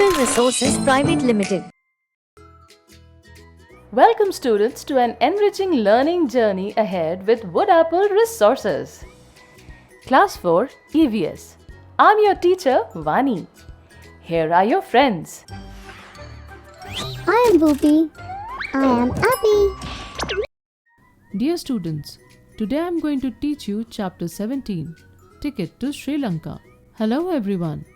Apple Resources Private Limited. Welcome students to an enriching learning journey ahead with Wood Apple Resources. Class 4 EVS. I'm your teacher Vani. Here are your friends. I am Bhupi. I am Abby. Dear students, today I am going to teach you Chapter 17, Ticket to Sri Lanka. Hello everyone.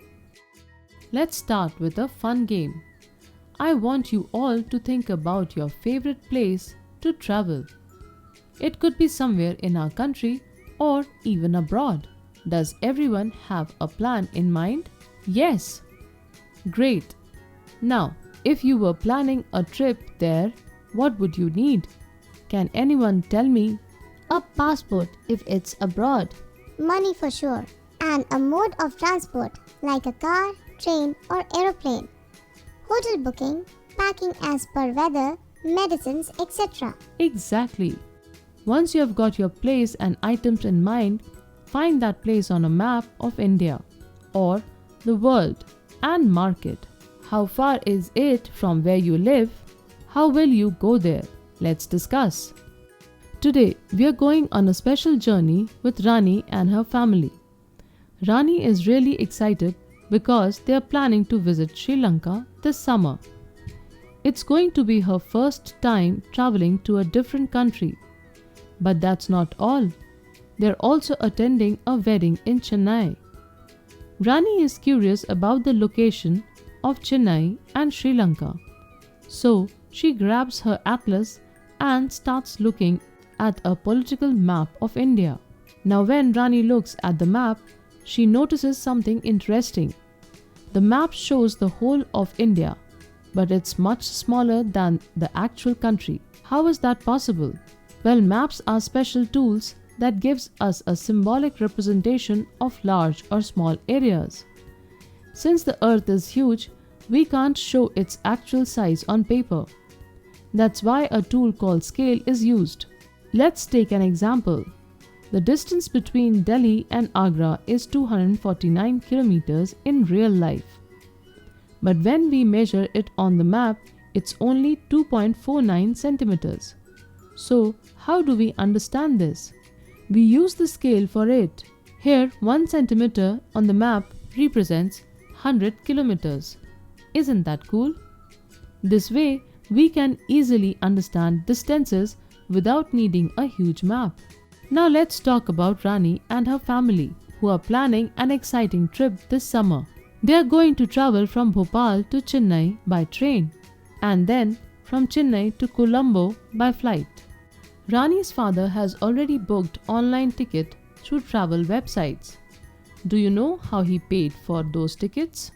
Let's start with a fun game. I want you all to think about your favorite place to travel. It could be somewhere in our country or even abroad. Does everyone have a plan in mind? Yes. Great. Now, if you were planning a trip there, what would you need? Can anyone tell me? A passport if it's abroad. Money for sure. And a mode of transport like a car, train or aeroplane. Hotel booking, packing as per weather, medicines, etc. Exactly. Once you have got your place and items in mind, find that place on a map of India or the world and mark it. How far is it from where you live? How will you go there? Let's discuss. Today, we are going on a special journey with Rani and her family. Rani is really excited because they are planning to visit Sri Lanka this summer. It's going to be her first time traveling to a different country. But that's not all. They're also attending a wedding in Chennai. Rani is curious about the location of Chennai and Sri Lanka. So she grabs her atlas and starts looking at a political map of India. Now when Rani looks at the map, she notices something interesting. The map shows the whole of India, but it's much smaller than the actual country. How is that possible? Well, maps are special tools that gives us a symbolic representation of large or small areas. Since the earth is huge, we can't show its actual size on paper. That's why a tool called scale is used. Let's take an example. The distance between Delhi and Agra is 249 kilometers in real life. But when we measure it on the map, it's only 2.49 centimeters. So, how do we understand this? We use the scale for it. Here, 1 centimeter on the map represents 100 kilometers. Isn't that cool? This way, we can easily understand distances without needing a huge map. Now let's talk about Rani and her family, who are planning an exciting trip this summer. They are going to travel from Bhopal to Chennai by train and then from Chennai to Colombo by flight. Rani's father has already booked online ticket through travel websites. Do you know how he paid for those tickets?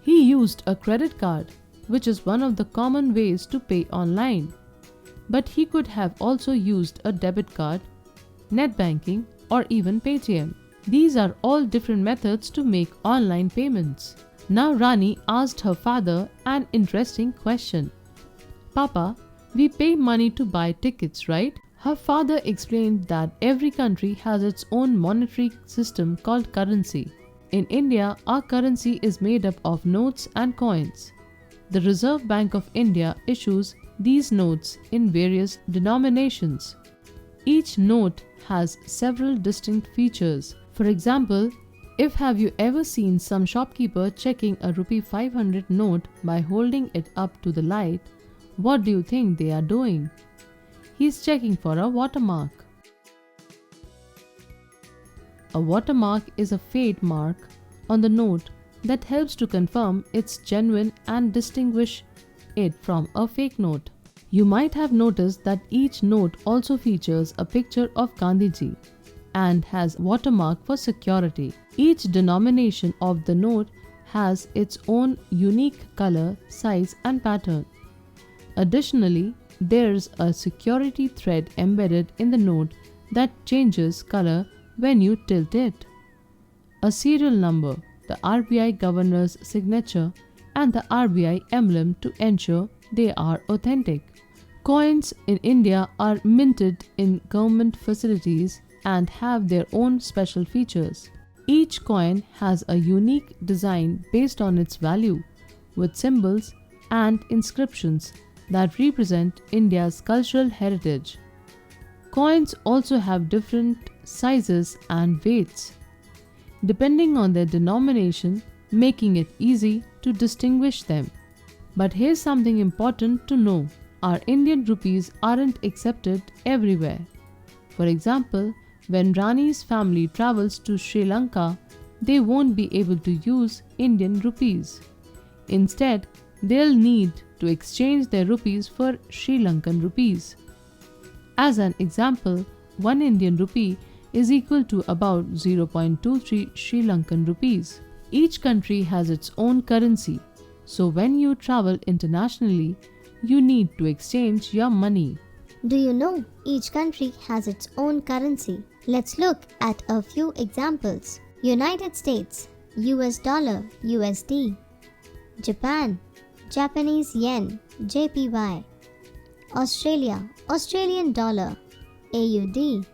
He used a credit card, which is one of the common ways to pay online. But he could have also used a debit card, net banking, or even Paytm. These are all different methods to make online payments. Now Rani asked her father an interesting question. Papa, we pay money to buy tickets, right? Her father explained that every country has its own monetary system called currency. In India, our currency is made up of notes and coins. The Reserve Bank of India issues these notes in various denominations. Each note has several distinct features. For example, have you ever seen some shopkeeper checking a rupee 500 note by holding it up to the light? What do you think they are doing? He's checking for a watermark. A watermark is a fade mark on the note that helps to confirm it's genuine and distinguish it from a fake note. You might have noticed that each note also features a picture of Gandhiji and has watermark for security. Each denomination of the note has its own unique color, size and pattern. Additionally, there's a security thread embedded in the note that changes color when you tilt it. A serial number, the RBI governor's signature and the RBI emblem to ensure they are authentic. Coins in India are minted in government facilities and have their own special features. Each coin has a unique design based on its value, with symbols and inscriptions that represent India's cultural heritage. Coins also have different sizes and weights, depending on their denomination, making it easy to distinguish them. But here's something important to know. Our Indian rupees aren't accepted everywhere. For example, when Rani's family travels to Sri Lanka, they won't be able to use Indian rupees. Instead, they'll need to exchange their rupees for Sri Lankan rupees. As an example, 1 Indian rupee is equal to about 0.23 Sri Lankan rupees. Each country has its own currency, so when you travel internationally, you need to exchange your money. Do you know each country has its own currency? Let's look at a few examples. United States, US dollar, USD. Japan, Japanese yen, JPY. Australia, Australian dollar, AUD.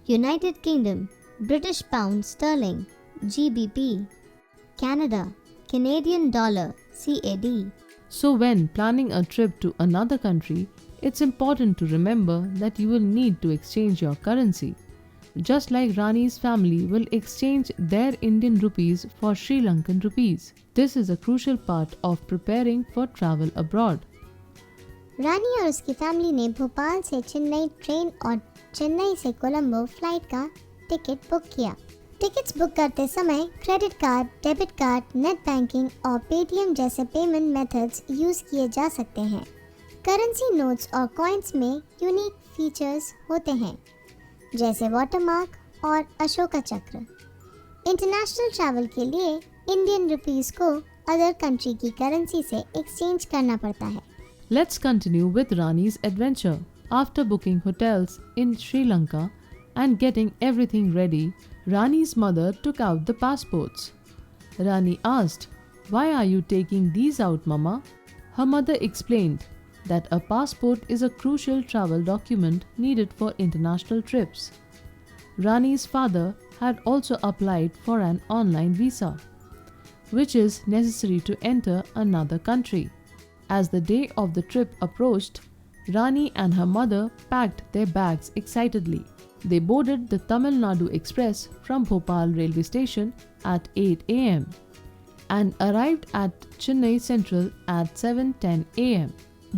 United Kingdom, British pound sterling, GBP. Canada, Canadian dollar, CAD. So when planning a trip to another country, it's important to remember that you will need to exchange your currency. Just like Rani's family will exchange their Indian rupees for Sri Lankan rupees. This is a crucial part of preparing for travel abroad. रानी और उसकी family ने भोपाल से Chennai train और चेन्नई से Colombo flight का ticket book किया। Tickets book करते समय credit card, debit card, net banking और पेटीएम जैसे पेमेंट मेथड्स यूज़ किए जा सकते हैं। करेंसी नोट्स और कॉइन्स में यूनिक फीचर्स होते हैं, जैसे वाटरमार्क और अशोका चक्र। इंटरनेशनल ट्रैवल के लिए इंडियन रुपीस को अदर कंट्री की करेंसी से एक्सचेंज करना पड़ता है। Let's continue with Rani's adventure. After booking hotels in Sri Lanka and getting everything ready, Rani's mother took out the passports. Rani asked, "Why are you taking these out, Mama?" Her mother explained that a passport is a crucial travel document needed for international trips. Rani's father had also applied for an online visa, which is necessary to enter another country. As the day of the trip approached, Rani and her mother packed their bags excitedly. They boarded the Tamil Nadu Express from Bhopal railway station at 8 a.m. and arrived at Chennai Central at 7:10 a.m.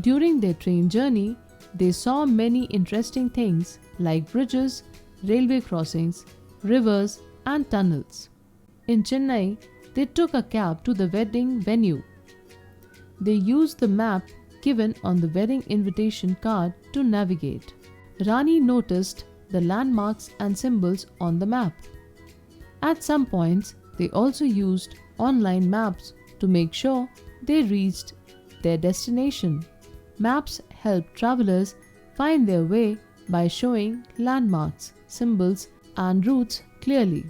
During their train journey, they saw many interesting things like bridges, railway crossings, rivers, and tunnels. In Chennai, they took a cab to the wedding venue. They used the map given on the wedding invitation card to navigate. Rani noticed the landmarks and symbols on the map. At some points, they also used online maps to make sure they reached their destination. Maps help travelers find their way by showing landmarks, symbols, and routes clearly.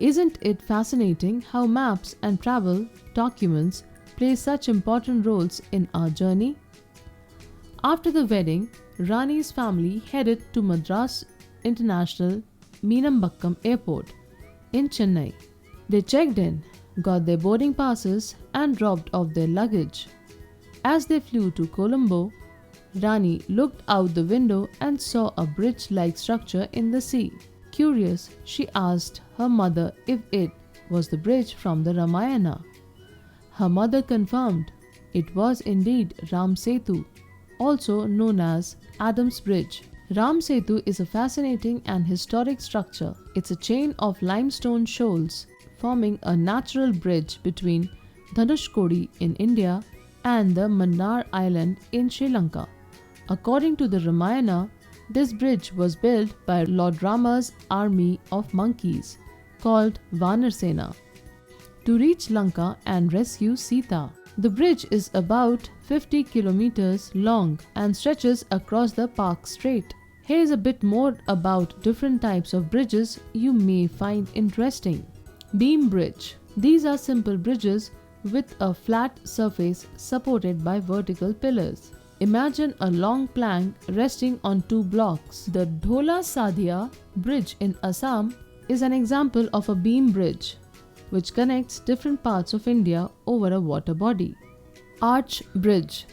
Isn't it fascinating how maps and travel documents play such important roles in our journey? After the wedding, Rani's family headed to Madras International Meenambakkam Airport in Chennai. They checked in, got their boarding passes, and dropped off their luggage. As they flew to Colombo, Rani looked out the window and saw a bridge-like structure in the sea. Curious, she asked her mother if it was the bridge from the Ramayana. Her mother confirmed it was indeed Ram Setu, also known as Adam's Bridge. Ram Setu is a fascinating and historic structure. It's a chain of limestone shoals forming a natural bridge between Dhanushkodi in India and the Mannar Island in Sri Lanka. According to the Ramayana, this bridge was built by Lord Rama's army of monkeys called Vanarsena to reach Lanka and rescue Sita. The bridge is about 50 kilometers long and stretches across the Park Strait. Here's a bit more about different types of bridges you may find interesting. Beam bridge. These are simple bridges with a flat surface supported by vertical pillars. Imagine a long plank resting on two blocks. The Dhola Sadia Bridge in Assam is an example of a beam bridge which connects different parts of India over a water body. Arch bridge.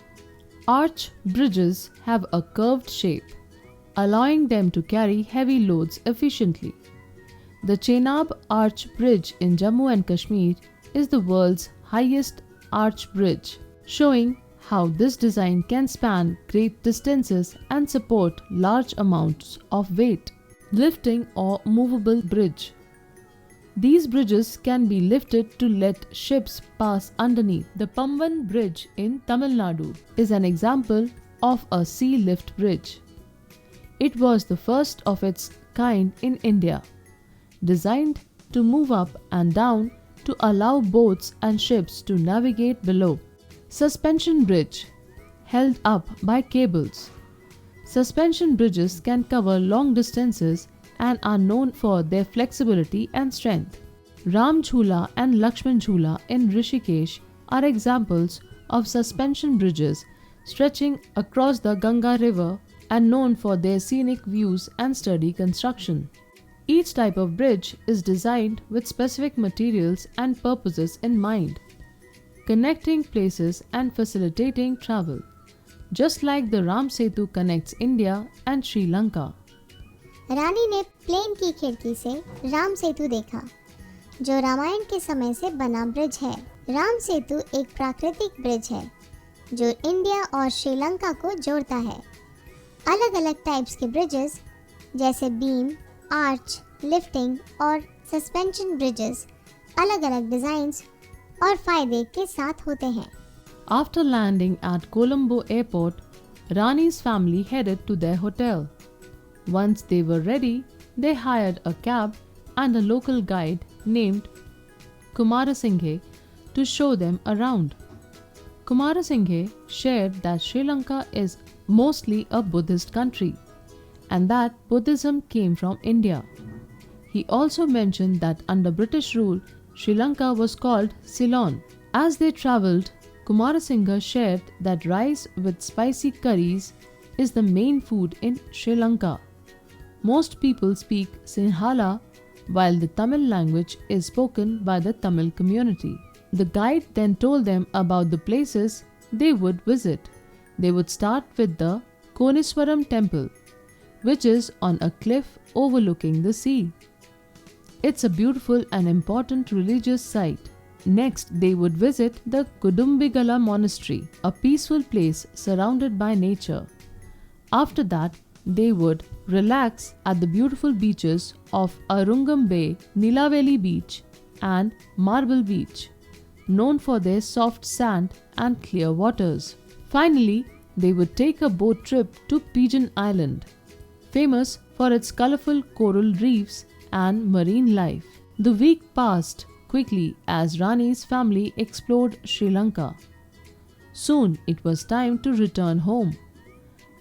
Arch bridges have a curved shape, allowing them to carry heavy loads efficiently. The Chenab Arch Bridge in Jammu and Kashmir is the world's highest arch bridge, showing how this design can span great distances and support large amounts of weight. Lifting or movable bridge. These bridges can be lifted to let ships pass underneath. The Pamban Bridge in Tamil Nadu is an example of a sea lift bridge. It was the first of its kind in India, designed to move up and down to allow boats and ships to navigate below. Suspension bridge, held up by cables. Suspension bridges can cover long distances and are known for their flexibility and strength. Ram Jhula and Lakshman Jhula in Rishikesh are examples of suspension bridges stretching across the Ganga River and known for their scenic views and sturdy construction. Each type of bridge is designed with specific materials and purposes in mind, connecting places and facilitating travel, just like the Ram Setu connects India and Sri Lanka. रानी ने plane की खिड़की से राम सेतु देखा, जो रामायण के समय से बना ब्रिज है। राम सेतु एक प्राकृतिक ब्रिज है जो इंडिया और श्रीलंका को जोड़ता है। अलग अलग टाइप्स के ब्रिजेस जैसे बीम, आर्च, लिफ्टिंग और सस्पेंशन ब्रिजेस अलग अलग डिजाइन्स और फायदे के साथ होते हैं। After landing at Colombo Airport, Rani's family headed to their hotel. Once they were ready, they hired a cab and a local guide named Kumarasinghe to show them around. Kumarasinghe shared that Sri Lanka is mostly a Buddhist country and that Buddhism came from India. He also mentioned that under British rule, Sri Lanka was called Ceylon. As they travelled, Kumarasinghe shared that rice with spicy curries is the main food in Sri Lanka. Most people speak Sinhala, while the Tamil language is spoken by the Tamil community. The guide then told them about the places they would visit. They would start with the Koniswaram temple, which is on a cliff overlooking the sea. It's a beautiful and important religious site. Next, they would visit the Kudumbigala monastery, a peaceful place surrounded by nature. After that, they would relax at the beautiful beaches of Arungam Bay, Nilaveli Beach, and Marble Beach, known for their soft sand and clear waters. Finally, they would take a boat trip to Pigeon Island, famous for its colorful coral reefs and marine life. The week passed quickly as Rani's family explored Sri Lanka. Soon it was time to return home.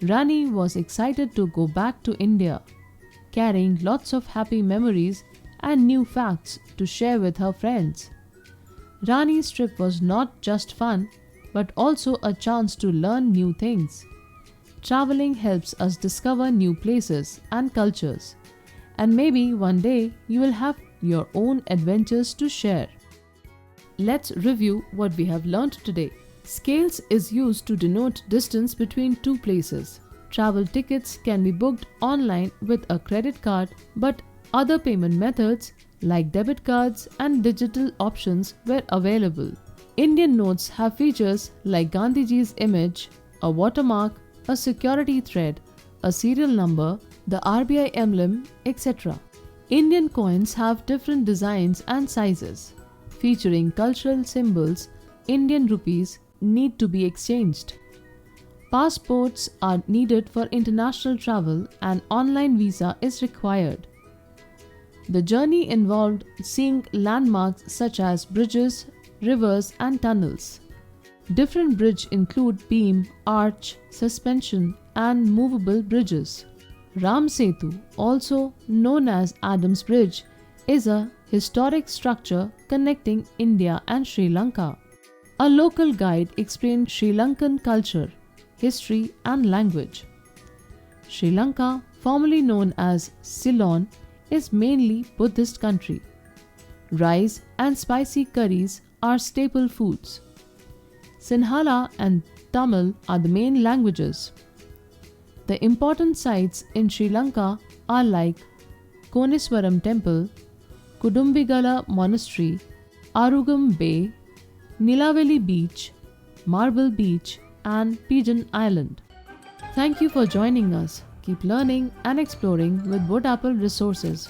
Rani was excited to go back to India, carrying lots of happy memories and new facts to share with her friends. Rani's trip was not just fun, but also a chance to learn new things. Traveling helps us discover new places and cultures, and maybe one day you will have your own adventures to share. Let's review what we have learned today. Scales is used to denote distance between two places. Travel tickets can be booked online with a credit card, but other payment methods like debit cards and digital options were available. Indian notes have features like Gandhiji's image, a watermark, a security thread, a serial number, the RBI emblem, etc. Indian coins have different designs and sizes. Featuring cultural symbols, Indian rupees need to be exchanged. Passports are needed for international travel and online visa is required. The journey involved seeing landmarks such as bridges, rivers and tunnels. Different bridges include beam, arch, suspension and movable bridges. Ram Setu, also known as Adam's Bridge, is a historic structure connecting India and Sri Lanka. A local guide explained Sri Lankan culture, history and language. Sri Lanka, formerly known as Ceylon, is mainly Buddhist country. Rice and spicy curries are staple foods. Sinhala and Tamil are the main languages. The important sites in Sri Lanka are like Koneswaram Temple, Kudumbigala Monastery, Arugam Bay, Nilaveli Beach, Marble Beach, and Pigeon Island. Thank you for joining us. Keep learning and exploring with Woodapple Resources.